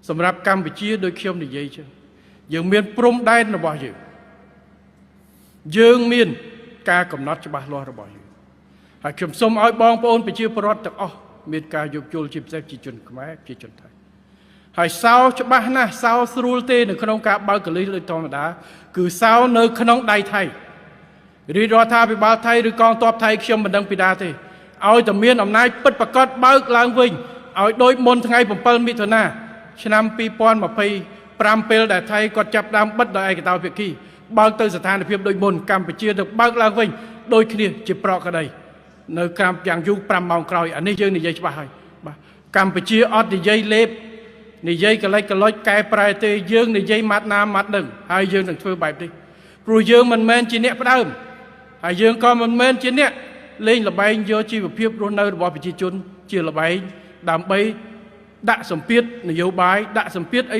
សម្រាប់កម្ពុជាដោយខ្ញុំនិយាយចឹងយើងមានព្រំដែនរបស់យើងមានការកំណត់ច្បាស់លាស់របស់យើងហើយខ្ញុំសូមឲ្យបងប្អូនប្រជាពលរដ្ឋទាំងអស់មានការយោគយល់ជាពិសេសជាជនខ្មែរជាជនថៃហើយសោច្បាស់ណាស់សោស្រួលទេនៅក្នុងការបើកកលិះដោយធម្មតាគឺសោនៅក្នុងដៃថៃរាជរដ្ឋាភិបាលថៃឬកងទ័ពថៃខ្ញុំមិនដឹងពីដាទេឲ្យតែមានអំណាចពិតប្រាកដបើកឡើងវិញឲ្យដូចមុនថ្ងៃ7មិថុនាឆ្នាំ2025ពេលដែលថៃគាត់ចាប់ដើមបិទដោយឯកតោភាគីបើកទៅស្ថានភាពដូចមុនកម្ពុជាទៅបើកឡើងវិញដូចគ្នាជាប្រកក្តីនៅក្រោមយ៉ាងយូរ5ម៉ោងក្រោយអានេះយើងនិយាយច្បាស់ហើយបាទកម្ពុជាអត់និយាយលេបនិយាយកលិចកលុចកែប្រែទេយើងនិយាយម៉ាត់ណាម៉ាត់ដឹងហើយយើងនឹងធ្វើបែបនេះព្រោះយើងមិនមែនជាអ្នកផ្ដើមហើយយើងក៏មិនមែនជាអ្នកលេងល្បែងយកជីវភាពរស់នៅរបស់ប្រជាជនជាល្បែងដើម្បីដាក់សម្ពាធនយោបាយដាក់សម្ពាធអី